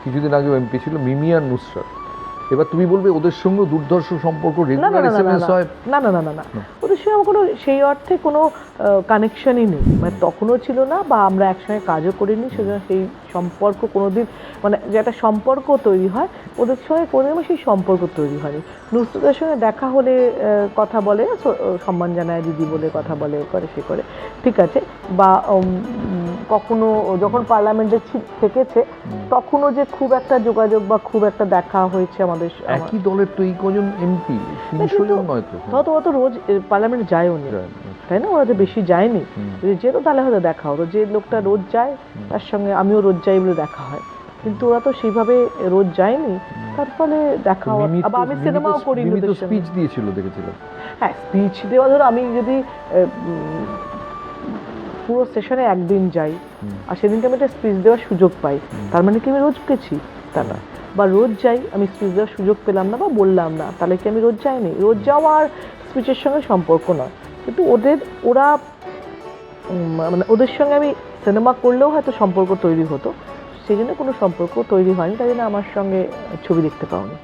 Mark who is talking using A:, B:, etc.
A: কিছুদিন আগে এমপি ছিল মিমি আর নুসরাত, এবার তুমি বলবে ওদের সঙ্গে দুর্ধর্ষ সম্পর্ক,
B: না না
A: রেগুলার
B: না না
A: এসএমএস হয়?
B: না না না না না ওদের সঙ্গে আমার কোনো সেই অর্থে কোনো কানেকশনই নেই, মানে তখনও ছিল না বা আমরা একসঙ্গে কাজও করিনি, সেজন্য সেই সম্পর্ক কোনোদিন, মানে যে একটা সম্পর্ক তৈরি হয় ওদের সঙ্গে কোনোদিন সেই সম্পর্ক তৈরি হয়নি। নুসরাতের সঙ্গে দেখা হলে কথা বলে, সম্মান জানায় দিদি বলে কথা বলে, করে সে করে, ঠিক আছে। বা কখনো যখন পার্লামেন্টে থেকেছে তখনও যে খুব একটা যোগাযোগ বা খুব একটা দেখা হয়েছে আমাদের,
A: একই দলের তো এই কজন এমপি, 300 জন নয় তো?
B: অত রোজ পার্লামেন্টে যায়ও নি, তাই না? ওরা তো বেশি যায়নি, যদি যেত তাহলে হয়তো দেখা হতো। যে লোকটা রোজ যায় তার সঙ্গে আমিও রোজ যাই বলে দেখা হয়, কিন্তু ওরা তো সেইভাবে রোজ যায়নি, তার ফলে দেখা হওয়া। আবার আমি সিনেমাও করি,
A: স্পিচ দিয়েছিল দেখেছিলাম।
B: হ্যাঁ, স্পিচ দেওয়া, ধরো আমি যদি পুরো সেশনে একদিন যাই আর সেদিনকে আমি একটা স্পিচ দেওয়ার সুযোগ পাই, তার মানে কি আমি রোজ গেছি? তা না। বা রোজ যাই, আমি স্পিচ দেওয়ার সুযোগ পেলাম না বা বললাম না, তাহলে কি আমি রোজ যাইনি? রোজ যাওয়া আর স্পিচের সঙ্গে সম্পর্ক নয়। কিন্তু ওরা মানে ওদের সঙ্গে আমি সিনেমা করলেও হয়তো সম্পর্ক তৈরি হতো, সেই জন্য কোনো সম্পর্ক তৈরি হয়নি, তাই জন্য আমার সঙ্গে ছবি দেখতে পাওনি।